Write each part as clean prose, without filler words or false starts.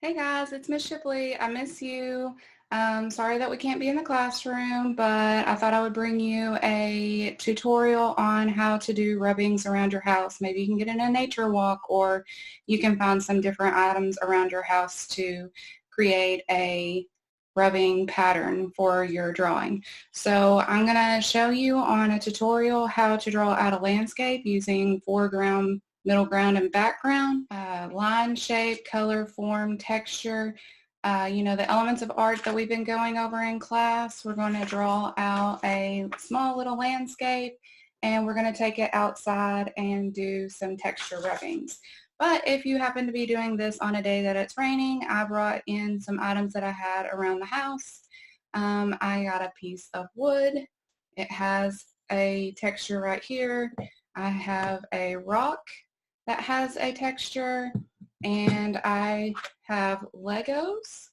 Hey guys, it's Miss Shipley. I miss you. Sorry that we can't be in the classroom, but I thought I would bring you a tutorial on how to do rubbings around your house. Maybe you can get in a nature walk, or you can find some different items around your house to create a rubbing pattern for your drawing. So I'm going to show you on a tutorial how to draw out a landscape using foreground, middle ground, and background, line, shape, color, form, texture, the elements of art that we've been going over in class. We're going to draw out a small little landscape, and we're going to take it outside and do some texture rubbings. But if you happen to be doing this on a day that it's raining, I brought in some items that I had around the house. I got a piece of wood. It has a texture right here. I have a rock that has a texture, and I have Legos.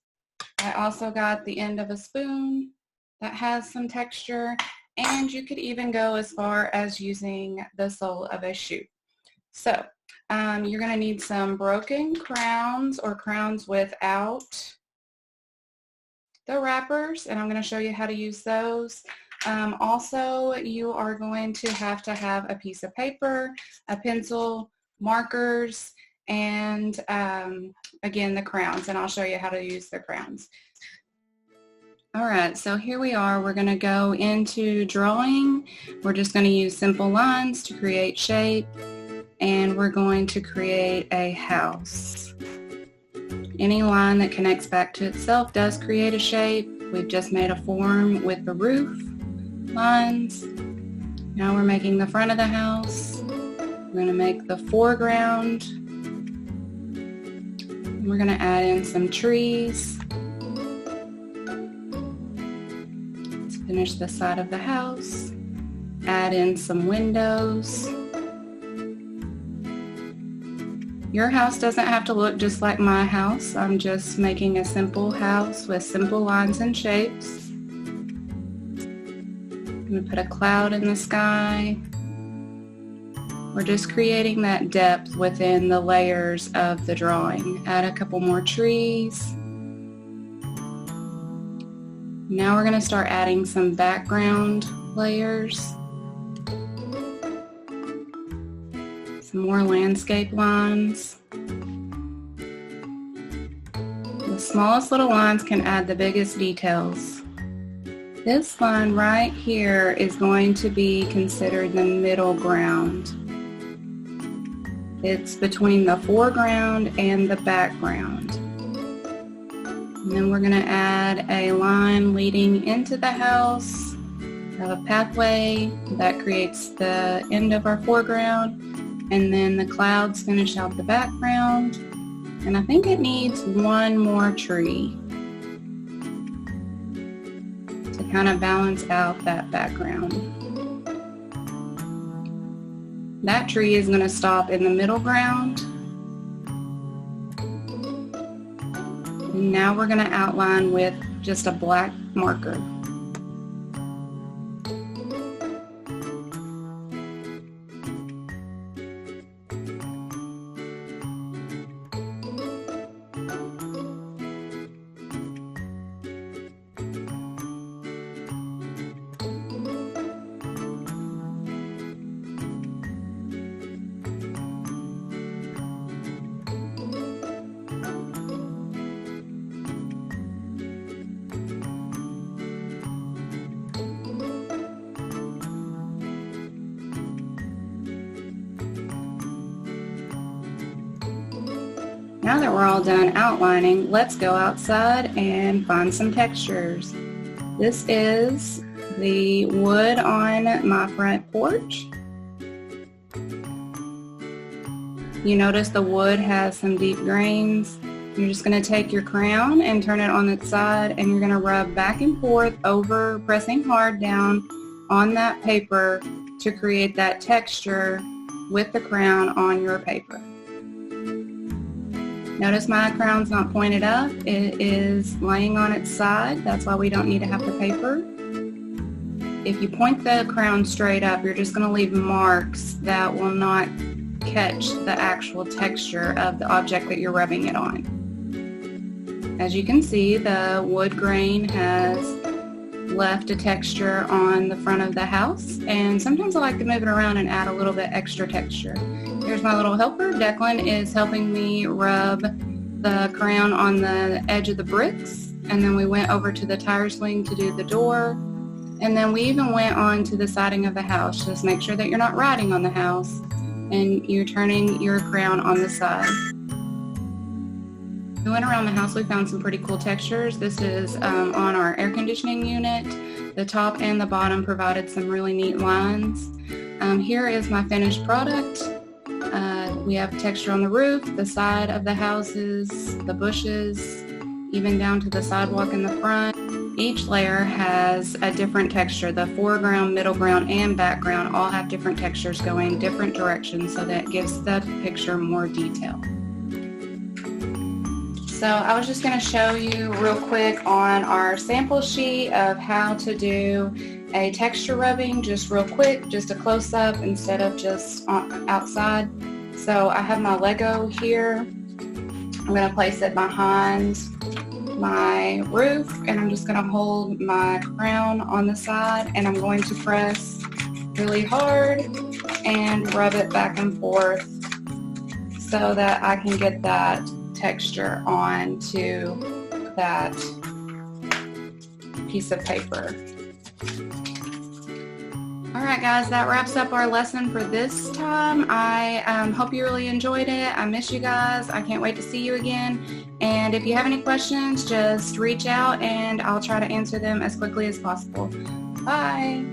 I also got the end of a spoon that has some texture, and you could even go as far as using the sole of a shoe. So you're going to need some broken crowns or crowns without the wrappers, and I'm going to show you how to use those. Also, you are going to have a piece of paper, a pencil, markers, and again the crowns, and I'll show you how to use the crowns. Alright, so here we are. We're going to go into drawing. We're just going to use simple lines to create shape, and we're going to create a house. Any line that connects back to itself does create a shape. We've just made a form with the roof lines. Now we're making the front of the house. We're going to make the foreground. We're going to add in some trees. Let's finish the side of the house. Add in some windows. Your house doesn't have to look just like my house. I'm just making a simple house with simple lines and shapes. I'm going to put a cloud in the sky. We're just creating that depth within the layers of the drawing. Add a couple more trees. Now we're going to start adding some background layers. Some more landscape lines. The smallest little lines can add the biggest details. This line right here is going to be considered the middle ground. It's between the foreground and the background. And then we're going to add a line leading into the house. We have a pathway that creates the end of our foreground, and then the clouds finish out the background. And I think it needs one more tree to kind of balance out that background. That tree is going to stop in the middle ground. And now we're going to outline with just a black marker. Now that we're all done outlining, let's go outside and find some textures. This is the wood on my front porch. You notice the wood has some deep grains. You're just going to take your crown and turn it on its side, and you're going to rub back and forth over, pressing hard down on that paper to create that texture with the crown on your paper. Notice my crown's not pointed up. It is laying on its side. That's why we don't need to have the paper. If you point the crown straight up, you're just going to leave marks that will not catch the actual texture of the object that you're rubbing it on. As you can see, the wood grain has left a texture on the front of the house, and sometimes I like to move it around and add a little bit extra texture. Here's my little helper. Declan is helping me rub the crayon on the edge of the bricks, and then we went over to the tire swing to do the door, and then we even went on to the siding of the house. Just make sure that you're not riding on the house and you're turning your crayon on the side. We went around the house, we found some pretty cool textures. This is on our air conditioning unit. The top and the bottom provided some really neat lines. Here is my finished product. We have texture on the roof, the side of the houses, the bushes, even down to the sidewalk in the front. Each layer has a different texture. The foreground, middle ground, and background all have different textures going different directions, so that gives the picture more detail. So I was just going to show you real quick on our sample sheet of how to do a texture rubbing, just real quick, just a close-up instead of just outside. So I have my Lego here. I'm going to place it behind my roof, and I'm just going to hold my crown on the side, and I'm going to press really hard and rub it back and forth so that I can get that texture onto that piece of paper. Alright guys, that wraps up our lesson for this time. I hope you really enjoyed it. I miss you guys. I can't wait to see you again. And if you have any questions, just reach out and I'll try to answer them as quickly as possible. Bye!